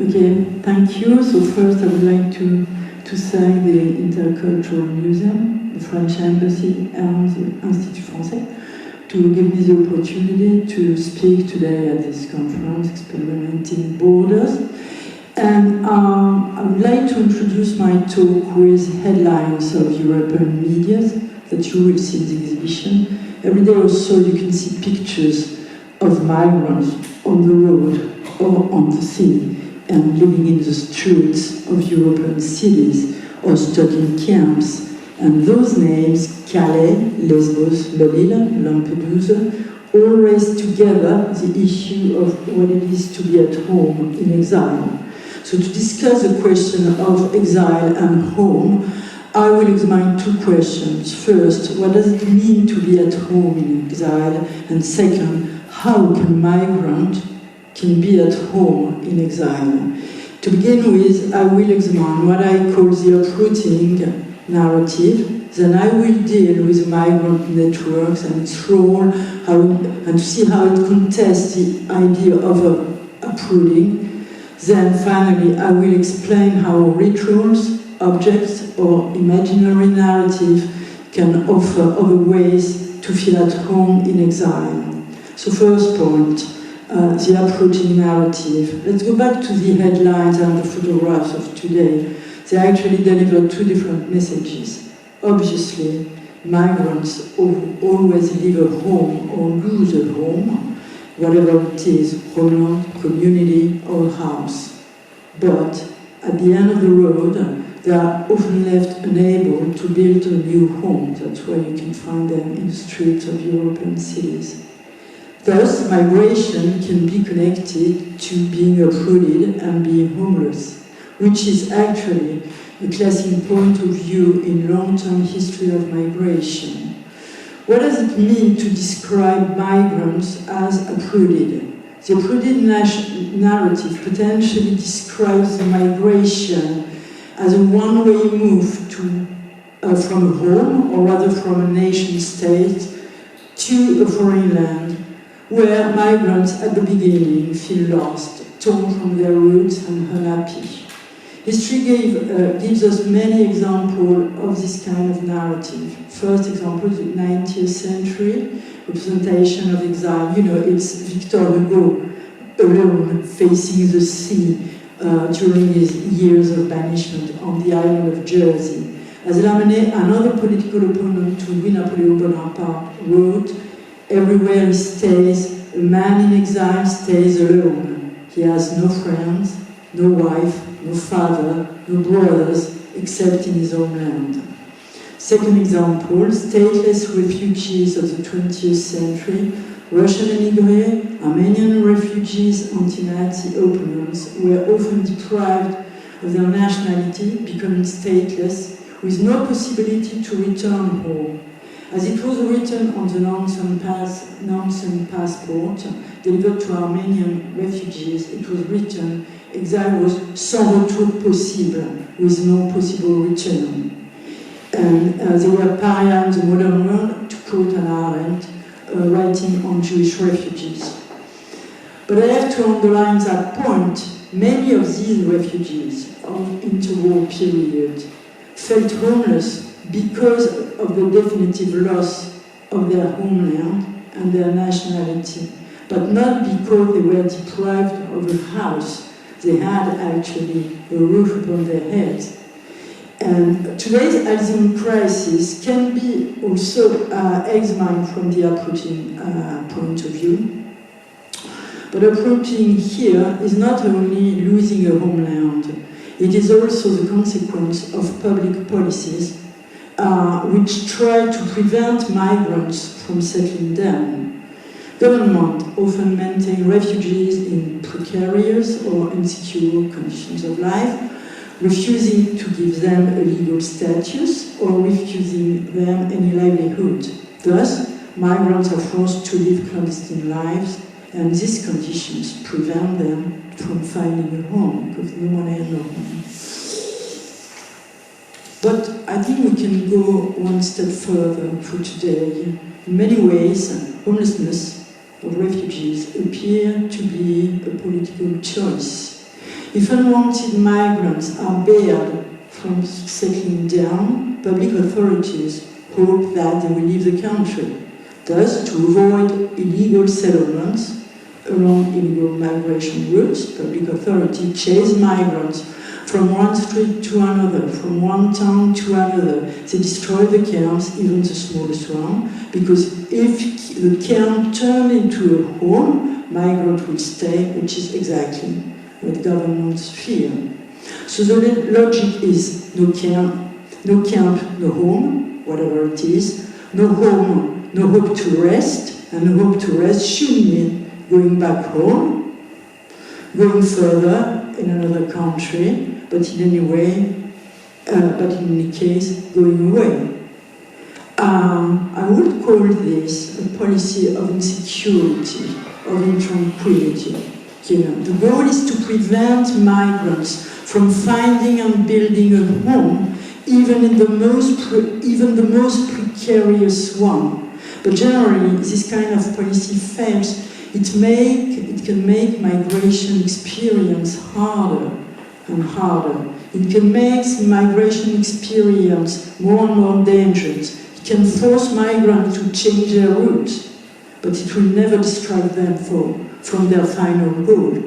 Okay, thank you. So first I would like to thank the Interkulturelt Museum, the French Embassy and the Institut français to give me the opportunity to speak today at this conference, Experimenting Borders. And I would like to introduce my talk with headlines of European media that you will see in the exhibition. Every day or so you can see pictures of migrants on the road or on the sea and living in the streets of European cities or stuck in camps. And those names, Calais, Lesbos, Melilla, Lampedusa, all raise together the issue of what it is to be at home in exile. So to discuss the question of exile and home, I will examine two questions. First, what does it mean to be at home in exile? And second, how can migrants can be at home in exile? To begin with, I will examine what I call the uprooting narrative. Then I will deal with migrant networks and its role, and to see how it contests the idea of uprooting. Then finally, I will explain how rituals, objects, or imaginary narrative can offer other ways to feel at home in exile. So first point, the uprooting narrative. Let's go back to the headlines and the photographs of today. They actually deliver two different messages. Obviously, migrants always leave a home or lose a home, whatever it is, homeland, community, or house. But at the end of the road, they are often left unable to build a new home. That's why you can find them in the streets of European cities. Thus, migration can be connected to being uprooted and being homeless, which is actually a classic point of view in long-term history of migration. What does it mean to describe migrants as uprooted? The uprooted narrative potentially describes the migration as a one-way move from a home, or rather from a nation-state, to a foreign land, where migrants at the beginning feel lost, torn from their roots and unhappy. History gives us many examples of this kind of narrative. First example, the 19th century representation of exile. You know, it's Victor Hugo alone facing the sea during his years of banishment on the island of Jersey. As Lamennais, another political opponent to Louis-Napoleon Bonaparte, wrote, "Everywhere he stays, a man in exile stays alone. He has no friends, no wife, no father, no brothers, except in his own land." Second example, stateless refugees of the 20th century, Russian immigrants, Armenian refugees, anti-Nazi opponents were often deprived of their nationality, becoming stateless, with no possibility to return home. As it was written on the Nansen passport delivered to Armenian refugees, it was written, "Exile was sans retour possible," with no possible return. And they were pariah in the modern world, to quote Hannah Arendt, writing on Jewish refugees. But I have to underline that point. Many of these refugees of interwar period felt homeless because of the definitive loss of their homeland and their nationality, but not because they were deprived of a house. They had actually a roof upon their heads. And today's asylum crisis can be also examined from the uprooting point of view. But uprooting here is not only losing a homeland, it is also the consequence of public policies which try to prevent migrants from settling down. Government often maintain refugees in precarious or insecure conditions of life, refusing to give them a legal status or refusing them any livelihood. Thus, migrants are forced to live clandestine lives, and these conditions prevent them from finding a home, because no one has no home. But I think we can go one step further for today. In many ways, homelessness of refugees appear to be a political choice. If unwanted migrants are barred from settling down, public authorities hope that they will leave the country. Thus, to avoid illegal settlements along illegal migration routes, public authorities chase migrants from one street to another, from one town to another. They destroy the camps, even the smallest one, because if the camp turns into a home, migrants will stay, which is exactly what governments fear. So the logic is no camp, no home, whatever it is, no home, no hope to rest, and no hope to rest should mean going back home, going further in another country, but in any case, going away. I would call this a policy of insecurity, of intranquility. The goal is to prevent migrants from finding and building a home, even the most precarious one. But generally, this kind of policy fails. It can make migration experience harder and harder. It can make migration experience more and more dangerous. It can force migrants to change their routes, but it will never distract them from their final goal.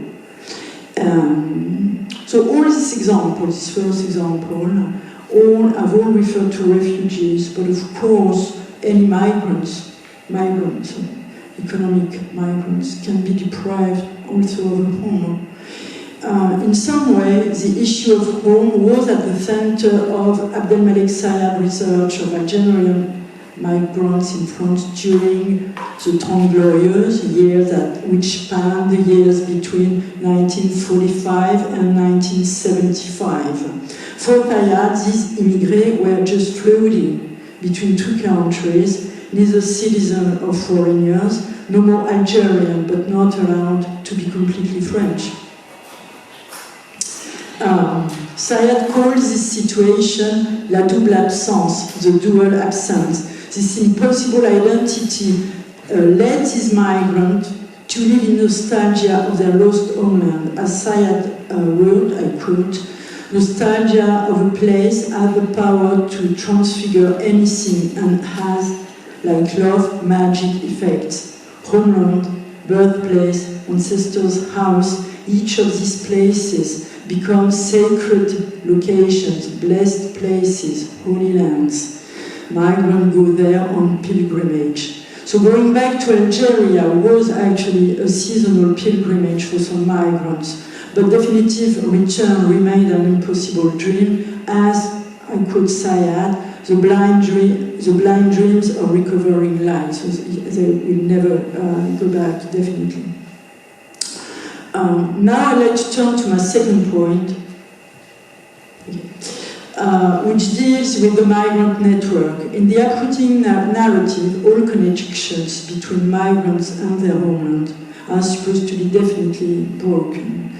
So all these examples, this first example, have all referred to refugees, but of course any migrants, economic migrants, can be deprived also of a home. In some way, the issue of home was at the center of Abdelmalek Sayad research of Algerian migrants in France during the 30 Glorieuses, years which spanned the years between 1945 and 1975. For Sayad, these immigrants were just floating between two countries, neither citizen or foreigners, no more Algerian, but not allowed to be completely French. Sayad calls this situation la double absence, the dual absence. This impossible identity led these migrants to live in nostalgia of their lost homeland. As Sayad wrote, I quote, "Nostalgia of a place has the power to transfigure anything and has, like love, magic effects. Homeland, birthplace, ancestors' house, each of these places become sacred locations, blessed places, holy lands. Migrants go there on pilgrimage." So going back to Algeria was actually a seasonal pilgrimage for some migrants, but definitive return remained an impossible dream, as, I quote Sayad, the blind dreams of recovering life. So they will never go back, definitely. Now I'd like to turn to my second point, which deals with the migrant network. In the uprooting narrative, all connections between migrants and their homeland are supposed to be definitely broken.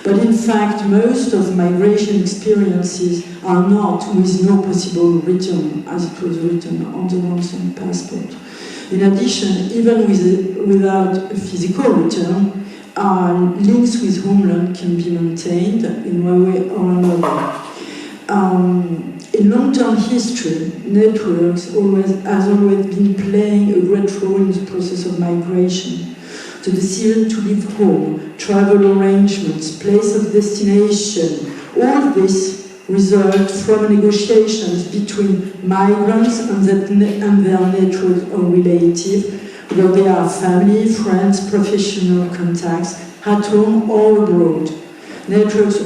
But in fact, most of migration experiences are not, with no possible return, as it was written on the ransom passport. In addition, even without a physical return, links with homeland can be maintained in one way or another. In long-term history, networks has always been playing a great role in the process of migration. The decision to leave home, travel arrangements, place of destination, all this result from negotiations between migrants and their network or relatives, whether they are family, friends, professional contacts, at home or abroad. Networks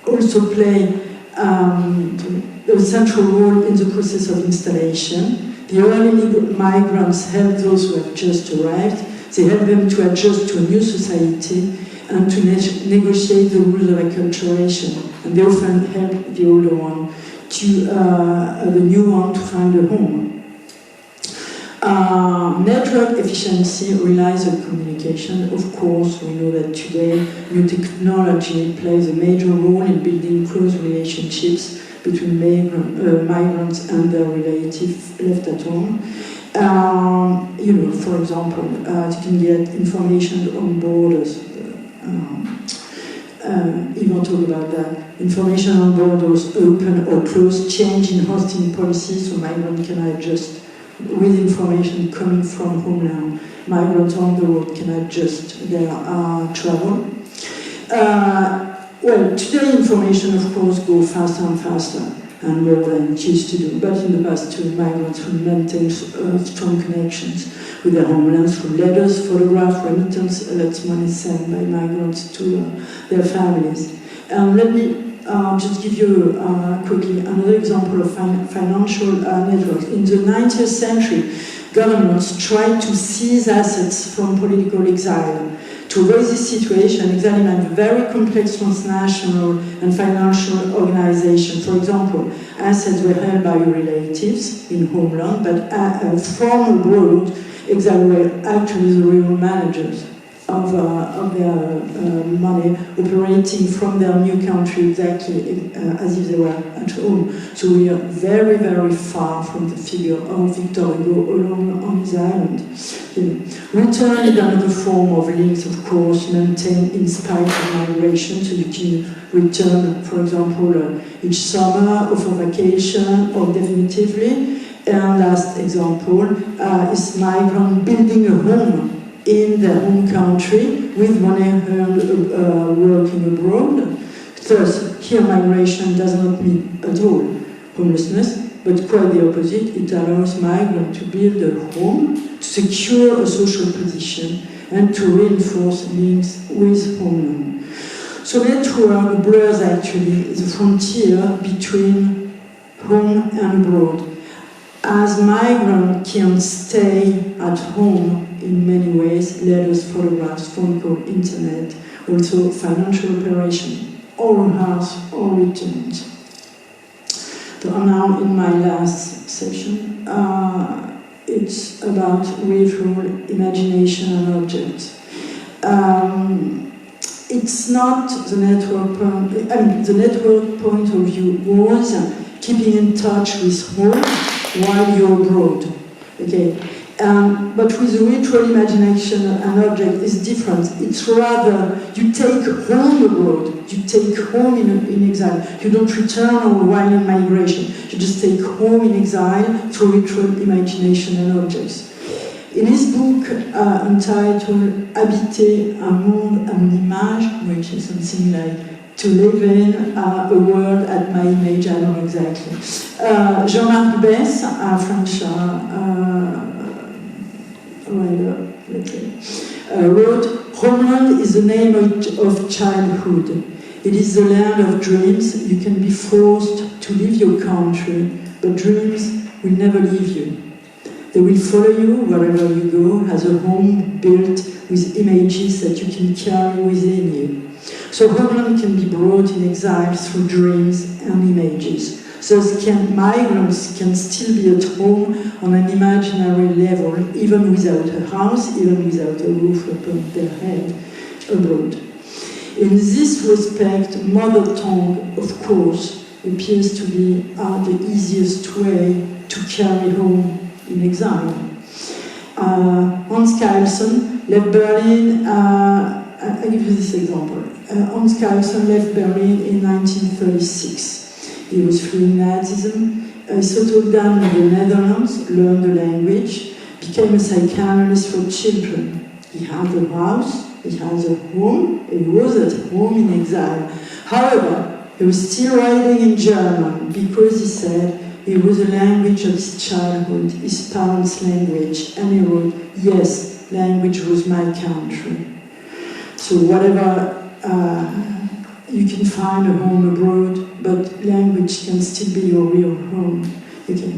also play a central role in the process of installation. The early migrants help those who have just arrived. They help them to adjust to a new society and to negotiate the rules of acculturation. And they often help the older one the new one to find a home. Network efficiency relies on communication. Of course, we know that today new technology plays a major role in building close relationships between migrants and their relatives left at home. For example, you can get information on borders. Yvan talked about that. Information on borders, open or closed, change in hosting policies, so migrants can adjust with information coming from homeland. Migrants on the road can adjust their travel. Well, today information, of course, goes faster and faster, and more than it used to do. But in the past, too, migrants will maintain strong connections with their homelands through letters, photographs, remittance, that's money sent by migrants to their families. Let me just give you quickly another example of financial networks. In the 19th century, governments tried to seize assets from political exile. To avoid this situation, exile meant very complex transnational and financial organization. For example, assets were held by relatives in homeland, but from abroad, exile were actually the real managers of their money, operating from their new country exactly as if they were at home. So we are very, very far from the figure of Victor Hugo alone on his island. Return is another form of links, of course, maintained in spite of migration. So you can return, for example, each summer or for vacation or definitively. And last example is migrant building a home in their home country with money earned working abroad. Thus, here migration does not mean at all homelessness, but quite the opposite. It allows migrants to build a home, to secure a social position, and to reinforce links with homeland. So network blurs actually the frontier between home and abroad. As migrants can stay at home in many ways, letters, photographs, phone call, internet, also financial operation, or house, or returns. So I'm now in my last section. It's about visual imagination and objects. It's not the network point, the network point of view was keeping in touch with home while you're abroad. Okay. But with the virtual imagination an object is different. It's rather you take home abroad, you take home in exile. You don't return while in migration. You just take home in exile through virtual imagination and objects. In his book entitled Habiter un monde à mon image, which is something like to live in a world at my image, I don't know exactly. Jean-Marc Bess, a French writer, let's say, wrote, "Homeland is the name of childhood. It is the land of dreams. You can be forced to leave your country, but dreams will never leave you. They will follow you wherever you go as a home built with images that you can carry within you. So homeland can be brought in exile through dreams and images. Thus migrants can still be at home on an imaginary level, even without a house, even without a roof upon their head abroad. In this respect, mother tongue, of course, appears to be the easiest way to carry home in exile. Hans Keilson left Berlin, I give you this example. Hans Keilson left Berlin in 1936. He was fleeing Nazism, settled down in the Netherlands, learned the language, became a psychoanalyst for children. He had a house, he had a home, he was at home in exile. However, he was still writing in German because he said it was the language of his childhood, his parents' language, and he wrote, yes, language was my country. So whatever, you can find a home abroad, but language can still be your real home. Okay.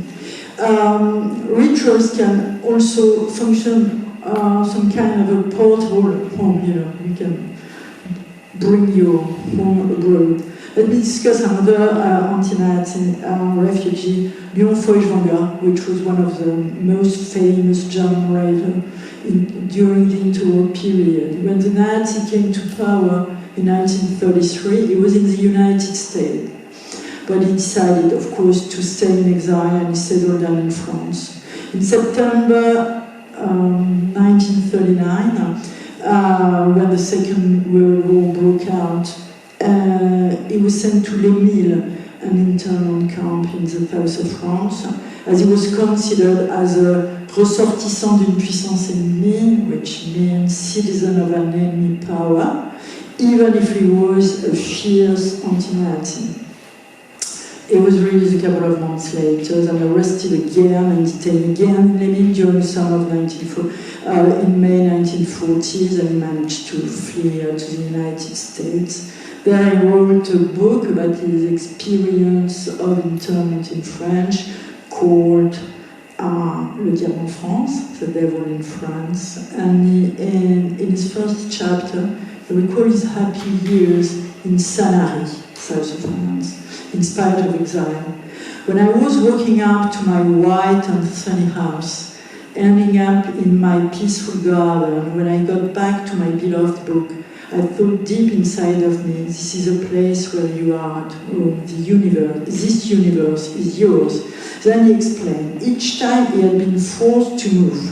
Rituals can also function some kind of a portable home, you can bring your home abroad. Let me discuss another anti-Nazi refugee, Yvan Gastaut, which was one of the most famous German writers during the interwar period. When the Nazi came to power in 1933, he was in the United States. But he decided, of course, to stay in exile and he settled down in France. In September 1939, when the Second World War broke out He was sent to Les Milles, an internment camp in the south of France, as he was considered as a ressortissant d'une puissance ennemie, which means citizen of an enemy power, even if he was a fierce anti-Nazi. He was released a couple of months later and arrested again and detained again in Les Milles during the summer of in May 1940s, and managed to flee to the United States. There he wrote a book about his experience of internment in French called Le Diable en France, The Devil in France. And in his first chapter, he recalls his happy years in Sanary, south of France, in spite of exile. When I was walking up to my white and sunny house, ending up in my peaceful garden, when I got back to my beloved book, I thought deep inside of me, this is a place where you are at home, this universe is yours. Then he explained, each time he had been forced to move,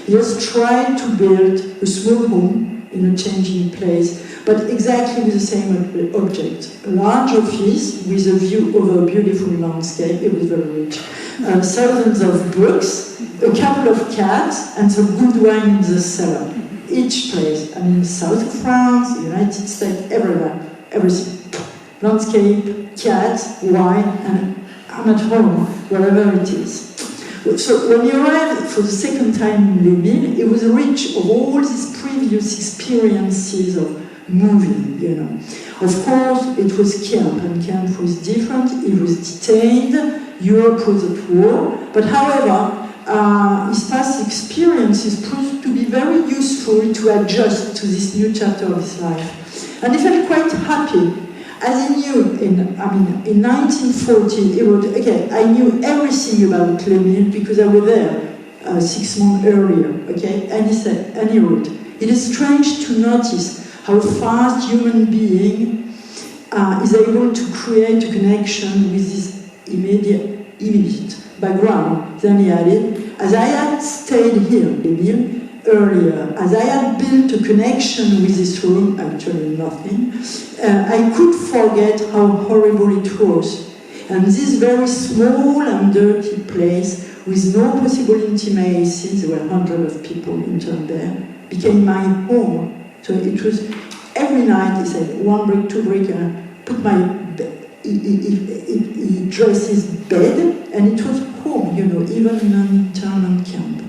he has tried to build a small home in a changing place, but exactly with the same object. A large office with a view over a beautiful landscape, it was very rich. Thousands of books, a couple of cats, and some good wine in the cellar. Each place, I mean, south of France, the United States, everywhere, everything. Landscape, cats, wine, and I'm at home, wherever it is. So when he arrived for the second time in Les Milles, it was rich of all these previous experiences of moving, you know. Of course, it was camp, and camp was different. He was detained, Europe was at war, but however, his past experiences proved to be very useful to adjust to this new chapter of his life. And he felt quite happy, as he knew in 1940, he wrote, okay, I knew everything about Les Milles because I was there 6 months earlier, okay? And he said, and he wrote, it is strange to notice how fast human being is able to create a connection with his immediate background. Then he added, as I had stayed here, Les Milles, earlier, as I had built a connection with this room, actually nothing, I could forget how horrible it was. And this very small and dirty place, with no possible intimacy, there were hundreds of people interned there, became my home. So it was, every night, he said, 1 brick, 2 brick, put my, he dressed his bed, and it was home, you know, even in an internment camp.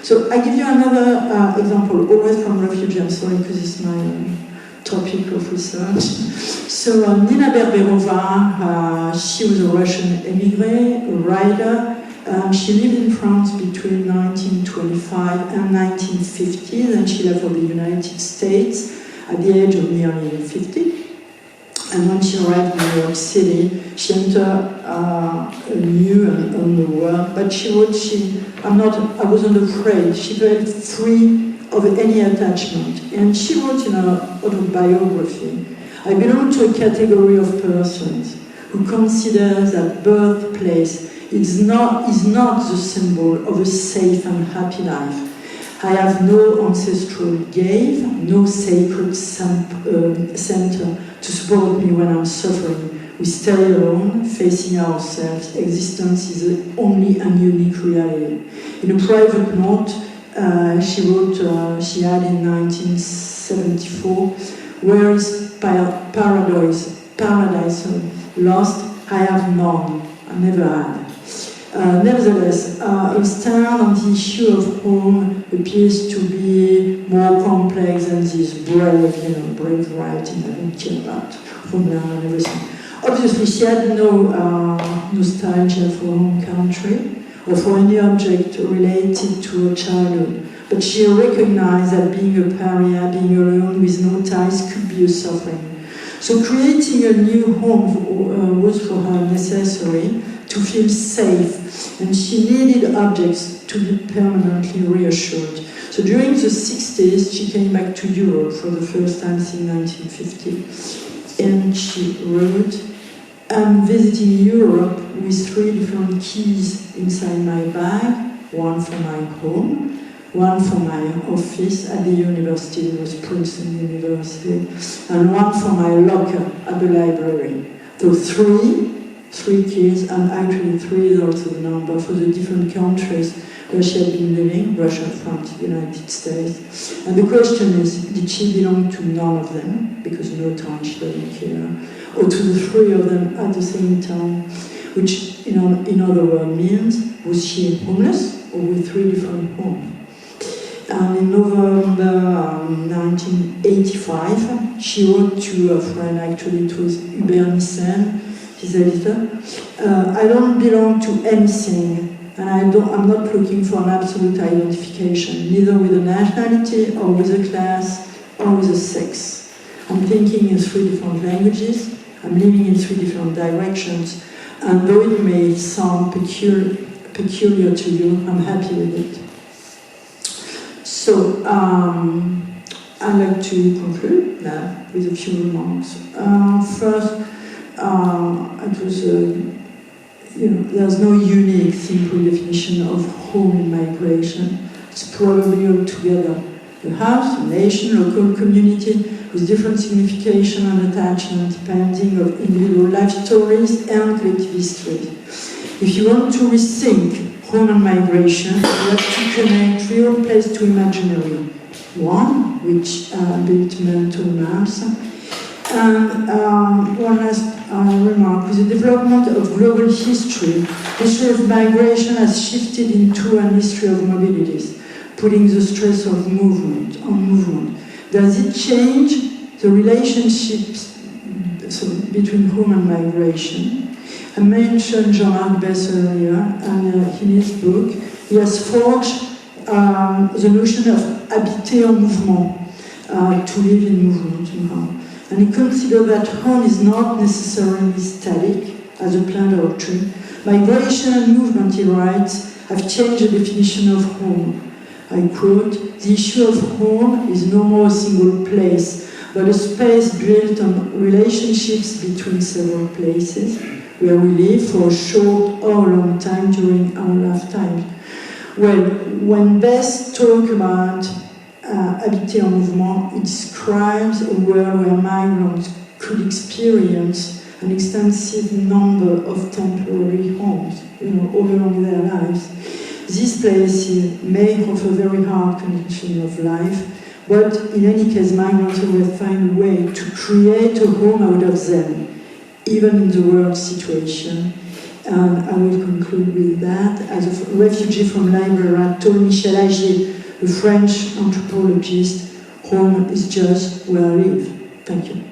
So I give you another example, always from refugee, I'm sorry, because it's my topic of research. So Nina Berberova, she was a Russian émigré, a writer. She lived in France between 1925 and 1950, and she left for the United States at the age of nearly 50. And when she arrived in New York City, she entered a new and unknown world. But she wrote, I wasn't afraid. She felt free of any attachment. And she wrote in her autobiography, I belong to a category of persons who consider that birthplace is not the symbol of a safe and happy life. I have no ancestral grave, no sacred center to support me when I'm suffering. We stay alone, facing ourselves. Existence is only and unique reality. In a private note, she wrote, she had in 1974, where is paradise lost? I have none, I never had. Nevertheless, instead on the issue of home appears to be more complex than this brave writing I don't care about homeland and everything. Obviously, she had no nostalgia for her home country or for any object related to her childhood, but she recognized that being a pariah, being alone with no ties, could be a suffering. So creating a new home was for her necessary to feel safe, and she needed objects to be permanently reassured. So during the 60s, she came back to Europe for the first time since 1950, and she wrote, I'm visiting Europe with 3 different keys inside my bag, one for my home, one for my office at the university, it was Princeton University, and one for my locker at the library. So three kids, and actually 3 is also the number for the different countries where she had been living, Russia, France, United States. And the question is, did she belong to none of them, because no time she doesn't care, or to the 3 of them at the same time, which in other words means, was she homeless or with 3 different homes? And in November 1985, she wrote to a friend, actually it was Hubert Nissen, his editor, I don't belong to anything, and I'm not looking for an absolute identification, neither with a nationality or with a class or with a sex. I'm thinking in 3 different languages, I'm living in 3 different directions, and though it may sound peculiar to you, I'm happy with it. So, I'd like to conclude now with a few remarks. First, it was, there's no unique, simple definition of home in migration. It's probably altogether a house, a nation, local community, with different signification and attachment depending on individual life stories and collective history. If you want to rethink home and migration, you have to connect real place to imaginary one, which built mental maps. And one last remark, with the development of global history, the history of migration has shifted into an history of mobilities, putting the stress of movement on movement. Does it change the relationships between home and migration? I mentioned Jean-Marc Bess earlier, and in his book, he has forged the notion of habiter en mouvement, to live in movement. And he considered that home is not necessarily static, as a plant or a tree. Migration and movement, he writes, have changed the definition of home. I quote, the issue of home is no more a single place, but a space built on relationships between several places, where we live for a short or long time during our lifetime. Well, when Bess talks about habiter en mouvement, it describes a world where migrants could experience an extensive number of temporary homes, all along their lives. These places may offer very hard conditions of life, but in any case, migrants will find a way to create a home out of them, even in the worst situation. And I will conclude with that. As a refugee from Liberia, told Michel Agier, a French anthropologist, home is just where I live. Thank you.